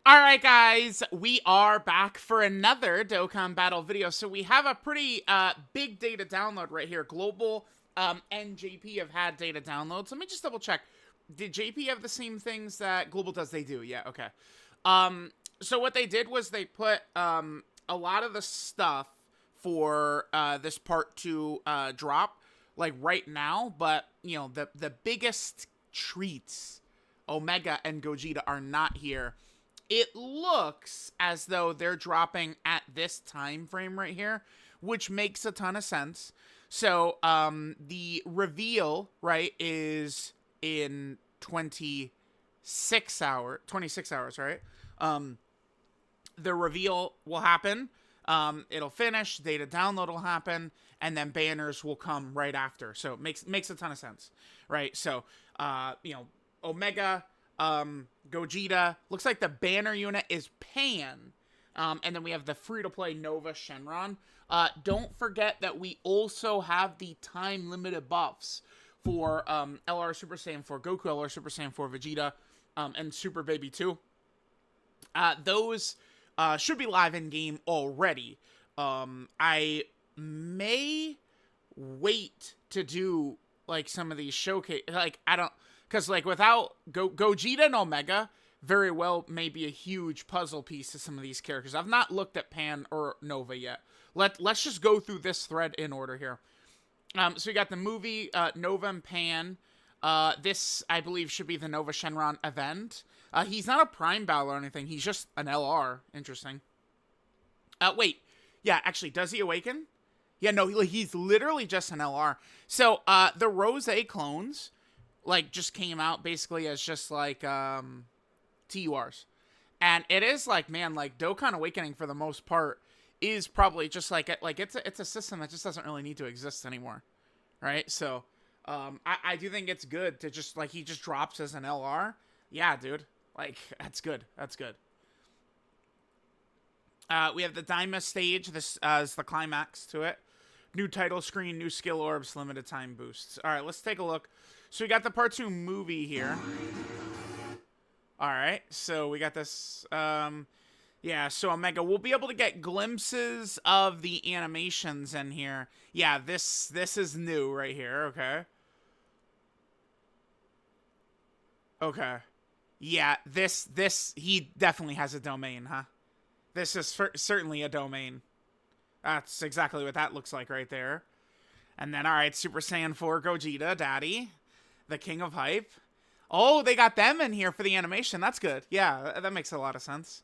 Alright guys, we are back for another Dokkan battle video. So we have a pretty big data download right here. Global and JP have had data downloads. Let me just double check. Did JP have the same things that Global does? They do, yeah, okay. So what they did was they put a lot of the stuff for this part to drop, like right now, but you know, the biggest treats, Omega and Gogeta, are not here. It looks as though they're dropping at this time frame right here, which makes a ton of sense. So, the reveal, right, is in 26 hours, right? The reveal will happen. It'll finish, data download will happen, and then banners will come right after. So it makes a ton of sense, right? So, you know, Omega, Gogeta, looks like the banner unit is Pan, and then we have the free-to-play Nuova Shenron. Don't forget that we also have the time-limited buffs for LR Super Saiyan 4 Goku, LR Super Saiyan 4 Vegeta, and Super Baby 2. Those should be live in-game already. I may wait to do, like, some of these showcase, like, I don't... Because, like, without Gogeta and Omega, very well may be a huge puzzle piece to some of these characters. I've not looked at Pan or Nova yet. Let's just go through this thread in order here. So we got the movie, Nova and Pan. This, I believe, should be the Nuova Shenron event. He's not a Prime Battle or anything. He's just an LR. Interesting. Wait. Yeah, actually, does he awaken? Yeah, no, he's literally just an LR. So, the Rose clones... like, just came out basically as just, like, TURs. And it is, like, man, like, Dokkan Awakening, for the most part, is probably just, like, it's a system that just doesn't really need to exist anymore. Right? So, I do think it's good to just, like, he just drops as an LR. Yeah, dude. Like, that's good. That's good. We have the Daima stage. This is the climax to it. New title screen, new skill orbs, limited time boosts. All right, let's take a look. So we got the part 2 movie here. All right, so we got this. Yeah, so Omega, we'll be able to get glimpses of the animations in here. Yeah, this is new right here. Okay. Okay. Yeah, this he definitely has a domain, huh? This is certainly a domain. That's exactly what that looks like right there. And then, all right, Super Saiyan 4 Gogeta, Daddy. The King of Hype. Oh, they got them in here for the animation. That's good. Yeah, that makes a lot of sense.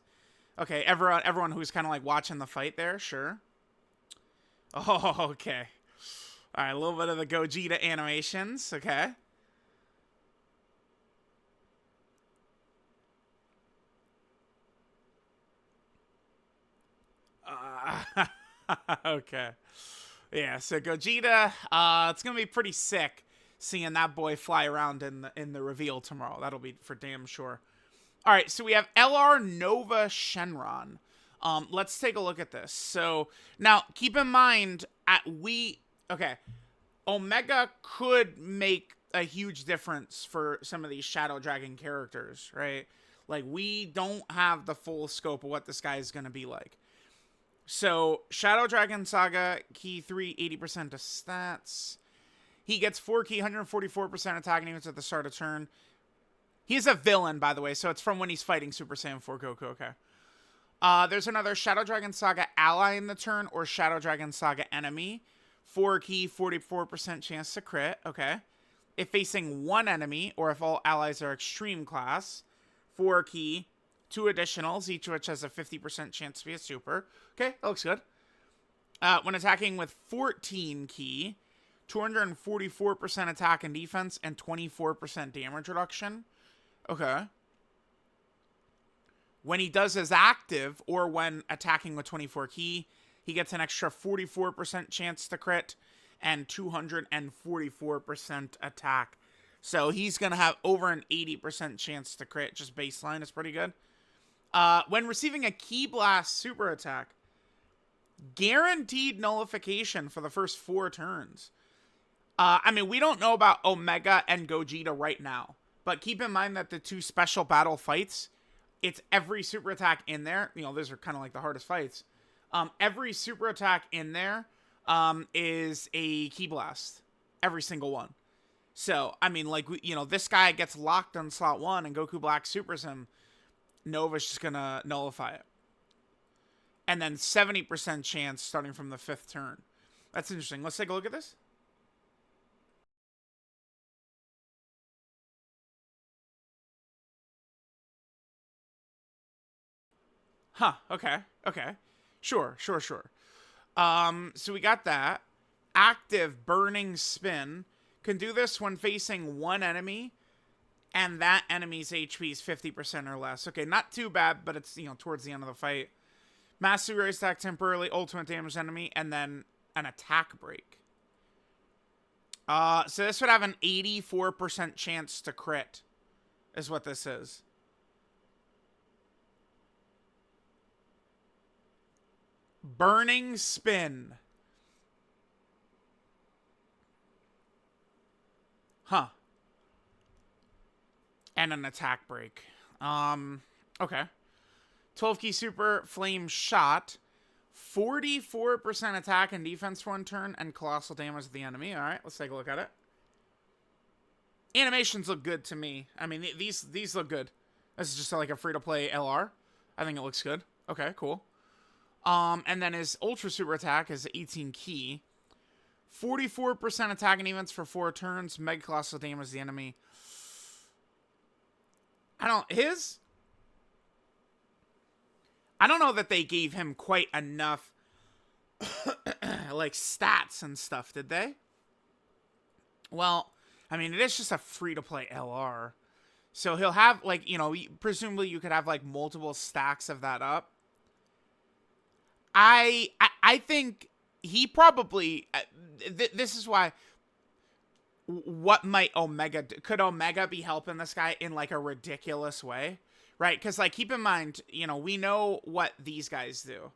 Okay, everyone who's kind of like watching the fight there, sure. Oh, okay. All right, a little bit of the Gogeta animations. Okay. Okay. Yeah, so Gogeta, it's gonna be pretty sick seeing that boy fly around in the reveal tomorrow. That'll be for damn sure. All right, so we have LR Nuova Shenron. Let's take a look at this. So now keep in mind okay, Omega could make a huge difference for some of these Shadow Dragon characters, right? Like, we don't have the full scope of what this guy is gonna be like. So, Shadow Dragon Saga, Key 3, 80% to stats. He gets 4 Key, 144% attack and even at the start of turn. He's a villain, by the way, so it's from when he's fighting Super Saiyan 4 Goku, okay. There's another Shadow Dragon Saga ally in the turn, or Shadow Dragon Saga enemy. 4 Key, 44% chance to crit, okay. If facing one enemy, or if all allies are extreme class, 4 Key, 2 additionals, each of which has a 50% chance to be a super. Okay, that looks good. When attacking with 14 Key, 244% attack and defense, and 24% damage reduction. Okay. When he does his active, or when attacking with 24 Key, he gets an extra 44% chance to crit, and 244% attack. So he's going to have over an 80% chance to crit. Just baseline is pretty good. When receiving a Ki Blast super attack, guaranteed nullification for the first 4 turns. I mean, we don't know about Omega and Gogeta right now, but keep in mind that the 2 special battle fights it's every super attack in there. You know, those are kind of like the hardest fights. Every super attack in there is a Ki Blast. Every single one. So, I mean, like, you know, this guy gets locked on slot 1 and Goku Black supers him. Nova's just gonna nullify it. And then 70% chance starting from the 5th turn. That's interesting. Let's take a look at this. Huh, okay, okay. Sure. So we got that. Active Burning Spin. Can do this when facing one enemy, and that enemy's HP is 50% or less. Okay, not too bad, but it's, you know, towards the end of the fight. Massive raise attack temporarily, ultimate damage enemy, and then an attack break. So this would have an 84% chance to crit, is what this is. Burning Spin. Huh. And an attack break. Okay. 12 key super, Flame Shot. 44% attack and defense for 1 turn, and colossal damage to the enemy. Alright, let's take a look at it. Animations look good to me. I mean, these look good. This is just like a free-to-play LR. I think it looks good. Okay, cool. And then his Ultra Super Attack is 18 key. 44% attack and defense for 4 turns. Mega colossal damage to the enemy. I don't know that they gave him quite enough like stats and stuff, did they? Well, I mean, it is just a free-to-play LR. So he'll have, like, you know, presumably you could have, like, multiple stacks of that up. I think he probably... this is why... What might Omega do? Could Omega be helping this guy in, like, a ridiculous way? Right? Because, like, keep in mind, you know, we know what these guys do.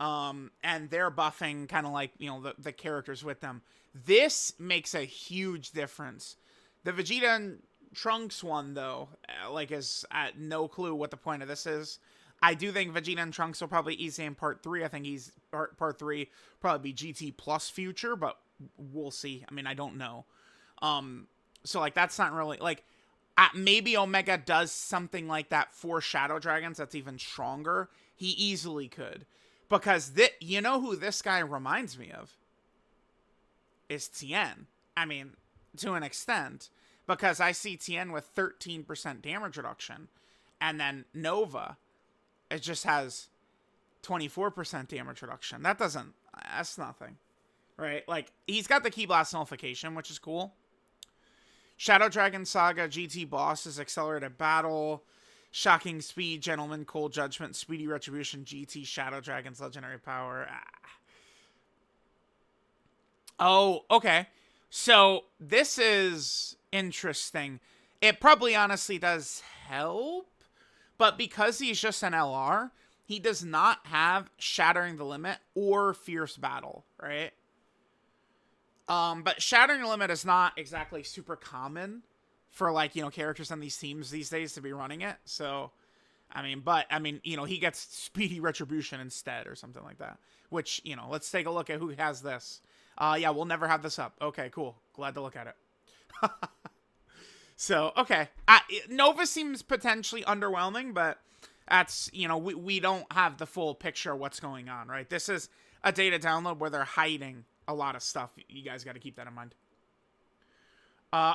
And they're buffing kind of like, you know, the characters with them. This makes a huge difference. The Vegeta and Trunks one, though, like, is at no clue what the point of this is. I do think Vegeta and Trunks will probably easy in Part 3. I think he's Part 3 probably be GT plus future, but we'll see. I mean, I don't know. So, like, that's not really, like, maybe Omega does something like that for Shadow Dragons that's even stronger. He easily could. Because, you know who this guy reminds me of? Is Tien. I mean, to an extent. Because I see Tien with 13% damage reduction. And then Nova, it just has 24% damage reduction. That's nothing. Right? Like, he's got the Ki Blast nullification, which is cool. Shadow Dragon Saga, GT Bosses, Accelerated Battle, Shocking Speed, Gentleman, Cold Judgment, Speedy Retribution, GT, Shadow Dragon's Legendary Power. Oh, okay. So, this is interesting. It probably honestly does help, but because he's just an LR, he does not have Shattering the Limit or Fierce Battle, right? But Shattering the Limit is not exactly super common for, like, you know, characters on these teams these days to be running it. So, I mean, you know, he gets Speedy Retribution instead or something like that. Which, you know, let's take a look at who has this. Yeah, we'll never have this up. Okay, cool. Glad to look at it. So, okay. Nova seems potentially underwhelming, but that's, you know, we don't have the full picture of what's going on, right? This is a data download where they're hiding a lot of stuff. You guys got to keep that in mind.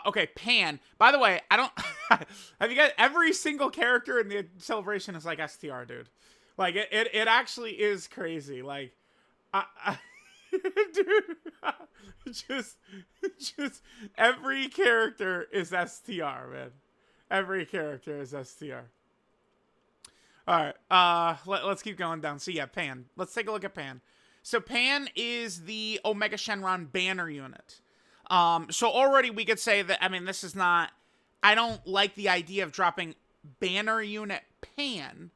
Okay, Pan. By the way, I don't... have you guys... Every single character in the celebration is like STR, dude. Like, it actually is crazy. Like, dude... just... Every character is STR, man. Every character is STR. Alright, let's keep going down. So, yeah, Pan. Let's take a look at Pan. So Pan is the Omega Shenron banner unit. So already we could say that, I mean, this is not... I don't like the idea of dropping banner unit Pan,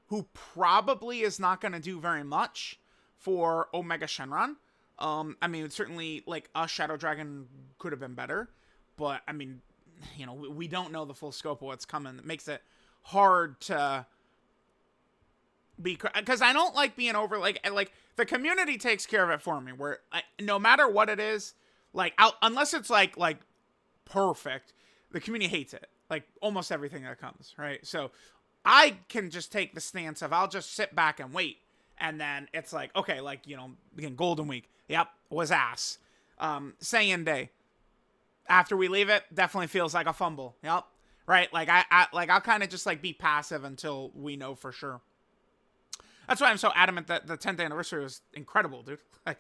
who probably is not going to do very much for Omega Shenron. I mean, certainly, like, a Shadow Dragon could have been better. But, I mean, you know, we don't know the full scope of what's coming. It makes it hard to because I don't like being over, like the community takes care of it for me, where no matter what it is, like unless it's like perfect, the community hates it, like almost everything that comes, right? So I can just take the stance of I'll just sit back and wait, and then it's like, okay, like, you know, again, Golden Week, yep, was ass. Saiyan Day, after we leave it, definitely feels like a fumble, yep, right? Like I'll kind of just like be passive until we know for sure. That's why I'm so adamant that the 10th anniversary was incredible, dude. Like,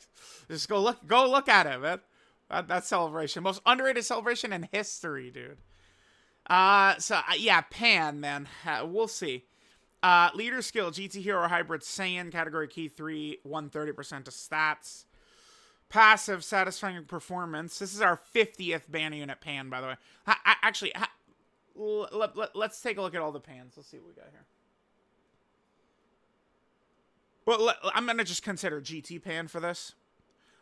just go look at it, man. That celebration, most underrated celebration in history, dude. Yeah, Pan, man. We'll see. Leader skill, GT Hero Hybrid Saiyan, category key 3, 130% to stats. Passive, satisfying performance. This is our 50th banner unit Pan, by the way. Actually, let's take a look at all the Pans. Let's see what we got here. Well, I'm going to just consider GT Pan for this.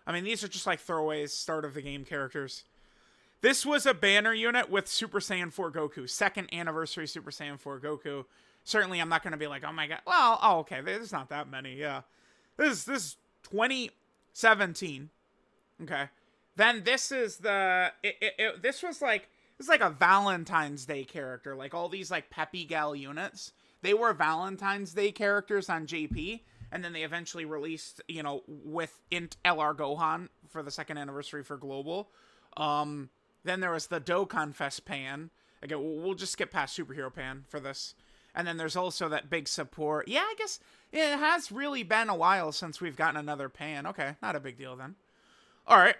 I mean, these are just like throwaways, start of the game characters. This was a banner unit with Super Saiyan 4 Goku. Second anniversary Super Saiyan 4 Goku. Certainly, I'm not going to be like, oh my god. Well, oh, okay, there's not that many, yeah. This is 2017. Okay. Then this is the... this was like a Valentine's Day character. Like, all these, like, Peppy Gal units. They were Valentine's Day characters on JP. And then they eventually released, you know, with Int LR Gohan for the second anniversary for Global. Then there was the Dokkan Fest Pan. Again, we'll just skip past Superhero Pan for this. And then there's also that big support. Yeah, I guess it has really been a while since we've gotten another Pan. Okay, not a big deal then. All right.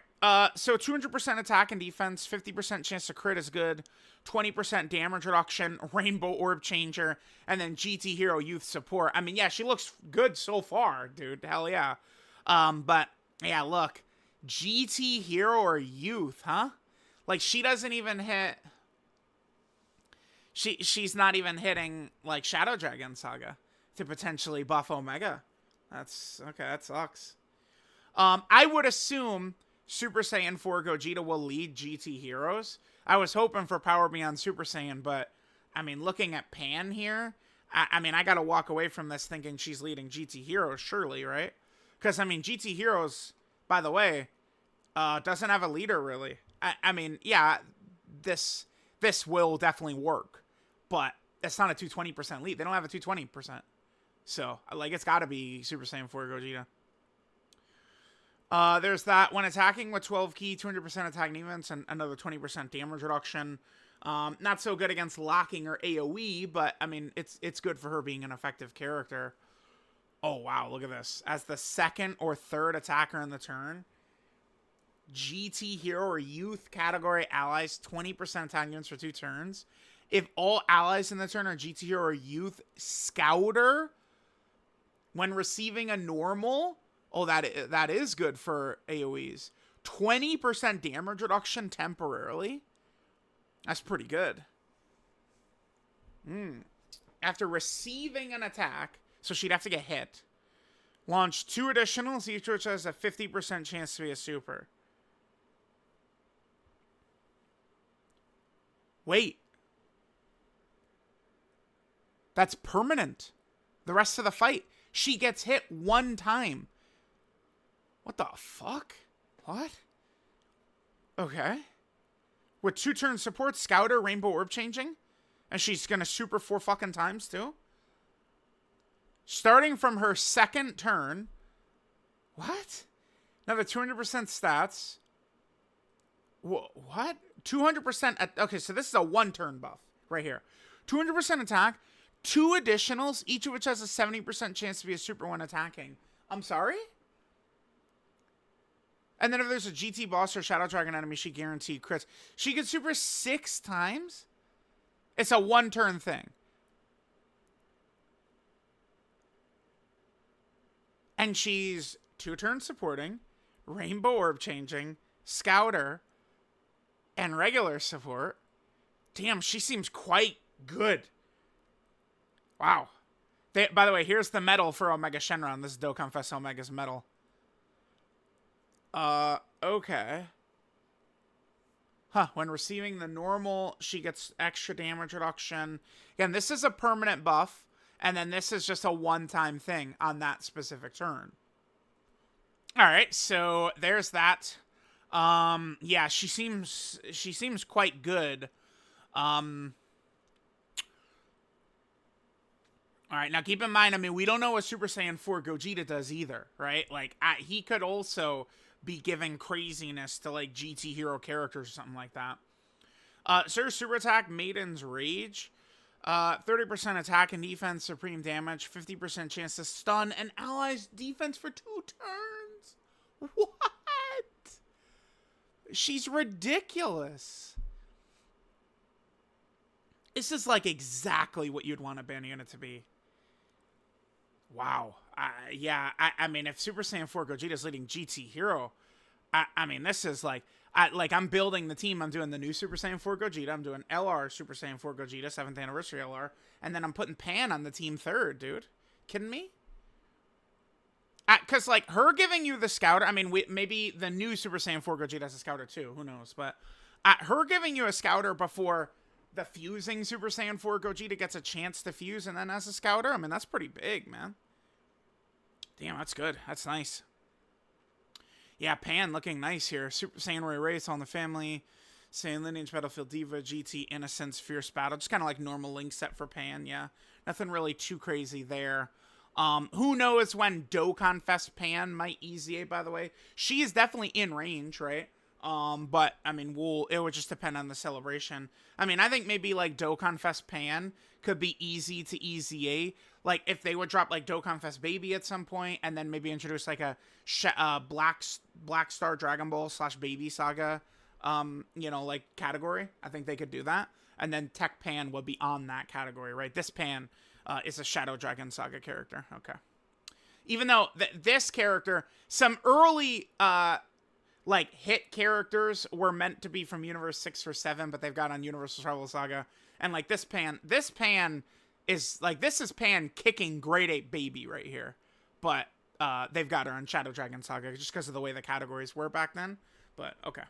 So 200% attack and defense, 50% chance to crit is good, 20% damage reduction, Rainbow Orb Changer, and then GT Hero Youth support. I mean, yeah, she looks good so far, dude. Hell yeah. But yeah, look, GT Hero or Youth, huh? Like, she doesn't even hit. She's not even hitting like Shadow Dragon Saga to potentially buff Omega. That's okay. That sucks. I would assume Super Saiyan 4 Gogeta will lead GT Heroes. I was hoping for Power Beyond Super Saiyan, but, I mean, looking at Pan here, I mean, I gotta walk away from this thinking she's leading GT Heroes, surely, right? Because, I mean, GT Heroes, by the way, doesn't have a leader, really. I mean, yeah, this will definitely work, but it's not a 220% lead. They don't have a 220%. So, like, it's gotta be Super Saiyan 4 Gogeta. There's that. When attacking with 12 key, 200% attack and defense, and another 20% damage reduction. Not so good against locking or AoE, but, I mean, it's good for her being an effective character. Oh, wow, look at this. As the second or third attacker in the turn, GT Hero or Youth category allies, 20% attack units for 2 turns. If all allies in the turn are GT Hero or Youth Scouter, when receiving a normal... Oh, that is good for AoEs. 20% damage reduction temporarily. That's pretty good. After receiving an attack, so she'd have to get hit. Launch 2 additionals, each which has a 50% chance to be a super. Wait. That's permanent. The rest of the fight. She gets hit 1 time. What the fuck? What? Okay. With 2 turn support, Scouter, Rainbow Orb Changing. And she's gonna super 4 fucking times, too. Starting from her second turn. What? Another 200% stats. What? 200%. Okay, so this is a 1-turn buff. Right here. 200% attack. 2 additionals, each of which has a 70% chance to be a super when attacking. I'm sorry? And then if there's a GT boss or Shadow Dragon enemy, she guaranteed crits. She can super 6 times? It's a 1-turn thing. And she's 2 turns supporting, Rainbow Orb Changing, Scouter, and regular support. Damn, she seems quite good. Wow. By the way, here's the medal for Omega Shenron. This is Dokkan Fest Omega's medal. Okay. Huh, when receiving the normal, she gets extra damage reduction. Again, this is a permanent buff, And then this is just a one-time thing on that specific turn. All right, so there's that. Yeah, she seems quite good. All right, now keep in mind, I mean, we don't know what Super Saiyan 4 Gogeta does either, right? Like, he could also be giving craziness to, like, GT hero characters or something like that. Surge Super Attack, Maiden's Rage. 30% attack and defense, supreme damage, 50% chance to stun an ally's defense for 2 turns. What? She's ridiculous. This is, like, exactly what you'd want a band unit to be. Wow. Yeah, I mean, if Super Saiyan 4 Gogeta's leading GT Hero, I mean, this is like, I'm building the team. I'm doing the new Super Saiyan 4 Gogeta. I'm doing LR Super Saiyan 4 Gogeta, 7th anniversary LR. And then I'm putting Pan on the team 3rd, dude. Kidding me? Because, like, her giving you the Scouter, I mean, maybe the new Super Saiyan 4 Gogeta has a Scouter too. Who knows? But her giving you a Scouter before the fusing Super Saiyan 4 Gogeta gets a chance to fuse and then has a Scouter, I mean, that's pretty big, man. Damn, that's good. That's nice. Yeah, Pan looking nice here. Super Saiyan Ray Race on the family. Saiyan Lineage, Battlefield Diva, GT, Innocence, Fierce Battle. Just kind of like normal link set for Pan, yeah. Nothing really too crazy there. Who knows when Dokkan Fest Pan might EZA, by the way. She is definitely in range, right? But, I mean, it would just depend on the celebration. I mean, I think maybe, like, Dokkan Fest Pan could be easy to EZA. Like, if they would drop, like, Dokkan Fest Baby at some point, and then maybe introduce, like, a Black Star Dragon Ball / Baby Saga, you know, like, category. I think they could do that. And then Tech Pan would be on that category, right? This Pan is a Shadow Dragon Saga character. Okay. Even though this character, some early, like, hit characters were meant to be from Universe 6 or 7, but they've got on Universal Travel Saga. And, like, this Pan is, like, this is Pan kicking Grade 8 Baby right here. But they've got her on Shadow Dragon Saga just because of the way the categories were back then. But, okay.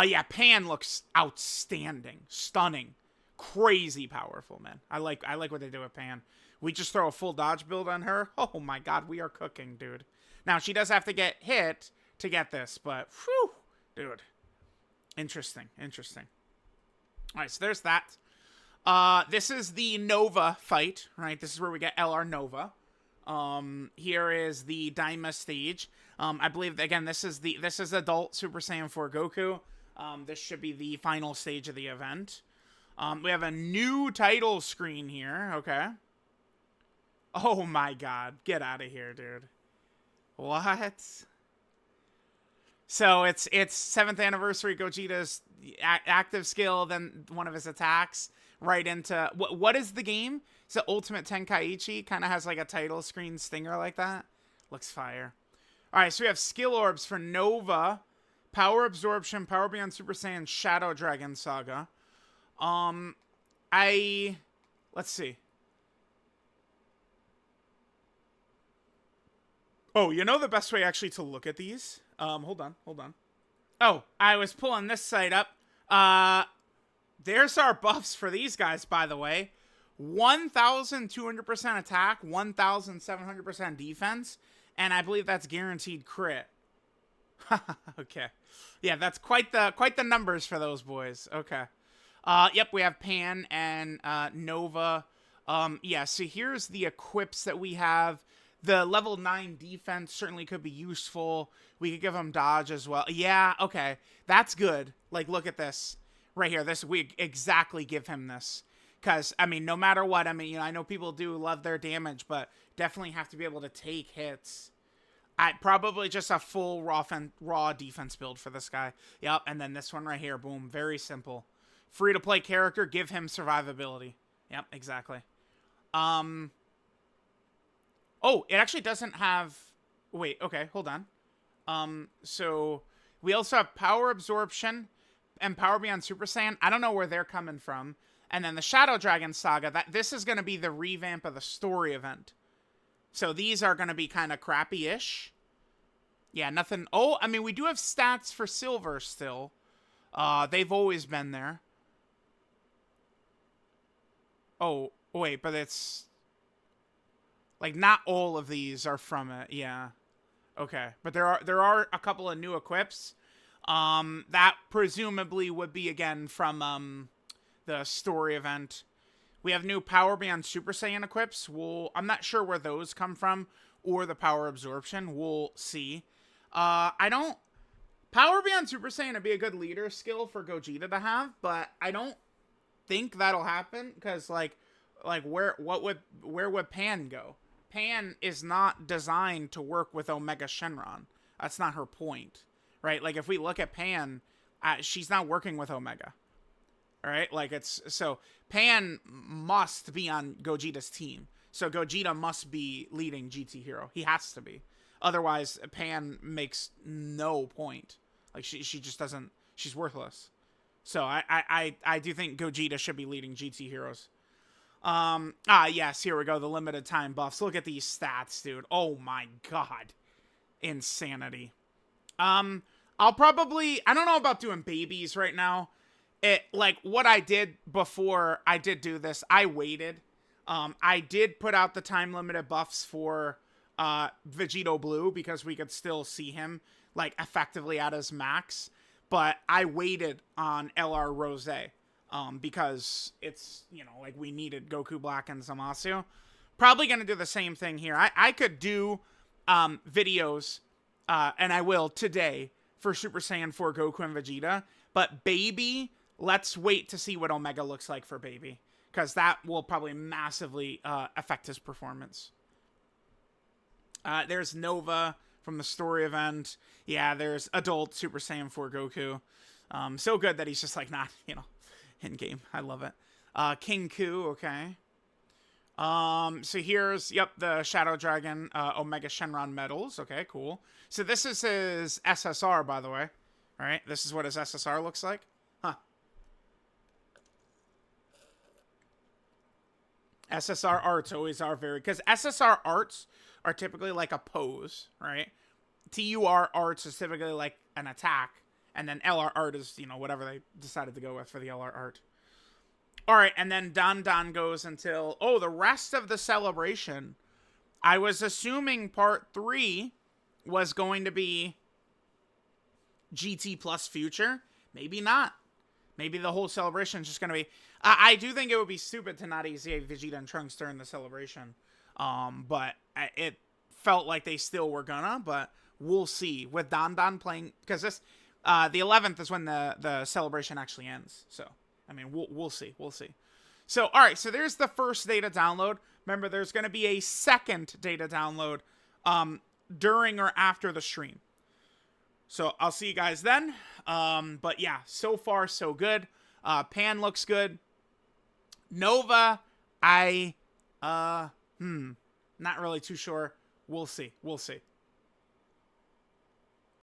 Yeah, Pan looks outstanding. Stunning. Crazy powerful, man. I like what they do with Pan. We just throw a full dodge build on her. Oh, my God. We are cooking, dude. Now, she does have to get hit to get this, but whew, dude, interesting. All right, so there's that. This is the Nova fight, right? This is where we get LR Nova. Here is the Daima stage. I believe again this is adult Super Saiyan 4 Goku. This should be the final stage of the event. We have a new title screen here. Okay. Oh my God, get out of here, dude. What? So it's 7th anniversary Gogeta's active skill, then one of his attacks right into what is the game? It's the Ultimate Tenkaichi. Kind of has like a title screen stinger like that. Looks fire. All right, so we have skill orbs for Nova, Power Absorption, Power Beyond Super Saiyan, Shadow Dragon Saga. Let's see. Oh, you know the best way actually to look at these? Hold on. Oh, I was pulling this site up. There's our buffs for these guys, by the way. 1,200% attack, 1,700% defense, and I believe that's guaranteed crit. Okay. Yeah, that's quite the numbers for those boys. Okay. Yep, we have Pan and Nova. Yeah, so here's the equips that we have. The level 9 defense certainly could be useful. We could give them dodge as well. Yeah, okay. That's good. Like, look at this. Right here. We exactly give him this. Because, I mean, no matter what, I mean, you know, I know people do love their damage, but definitely have to be able to take hits. Probably just a full raw defense build for this guy. Yep, and then this one right here. Boom. Very simple. Free-to-play character. Give him survivability. Yep, exactly. Oh, it actually doesn't have... Wait, okay, hold on. So we also have Power Absorption and Power Beyond Super Saiyan. I don't know where they're coming from. And then the Shadow Dragon Saga, this is going to be the revamp of the story event. So these are going to be kind of crappy-ish. Yeah, nothing... Oh, I mean, we do have stats for Silver still. They've always been there. Oh, wait, but it's... Like, not all of these are from it. Yeah. Okay. But there are a couple of new equips. That presumably would be, again, from, the story event. We have new Power Beyond Super Saiyan equips. I'm not sure where those come from, or the power absorption. We'll see. Power Beyond Super Saiyan would be a good leader skill for Gogeta to have, but I don't think that'll happen, because, like, where would Pan go? Pan is not designed to work with Omega Shenron. That's not her point, right? Like, if we look at Pan, she's not working with Omega. All right, like, so Pan must be on Gogeta's team. So Gogeta must be leading GT Hero. He has to be. Otherwise, Pan makes no point. Like, she just doesn't. She's worthless. So I do think Gogeta should be leading GT Heroes. Yes, here we go. The limited time buffs. Look at these stats, dude. Oh my god, insanity. I don't know about doing babies right now. Like, what I did before I did do this, I waited. I did put out the time limited buffs for Vegito Blue, because we could still see him, like, effectively at his max. But I waited on LR Rose, because it's, like, we needed Goku Black and Zamasu. Probably going to do the same thing here. I could do videos, and I will today, for Super Saiyan 4 Goku and Vegeta. But Baby, let's wait to see what Omega looks like for Baby, because that will probably massively affect his performance. There's Nova from the story event. Yeah, there's adult Super Saiyan 4 Goku. So good that he's just, like, not, in game. I love it. King Ku, okay. So here's, the Shadow Dragon Omega Shenron medals. Okay, cool. So this is his SSR, by the way. All right, this is what his SSR looks like. Huh. SSR arts always are because SSR arts are typically like a pose, right? TUR arts is typically like an attack, and then LR art is, whatever they decided to go with for the LR art. All right, and then Don goes until, the rest of the celebration. I was assuming part 3 was going to be GT plus Future. Maybe not. Maybe the whole celebration is just going to be... I do think it would be stupid to not EZA Vegeta and Trunks during the celebration. But it felt like they still were gonna, but we'll see. With Don playing... Because this... the 11th is when the celebration actually ends. So, I mean, we'll see. We'll see. So, all right. So, there's the first data download. Remember, there's going to be a second data download during or after the stream. So, I'll see you guys then. But, yeah, so far, so good. Pan looks good. Nova, not really too sure. We'll see. We'll see.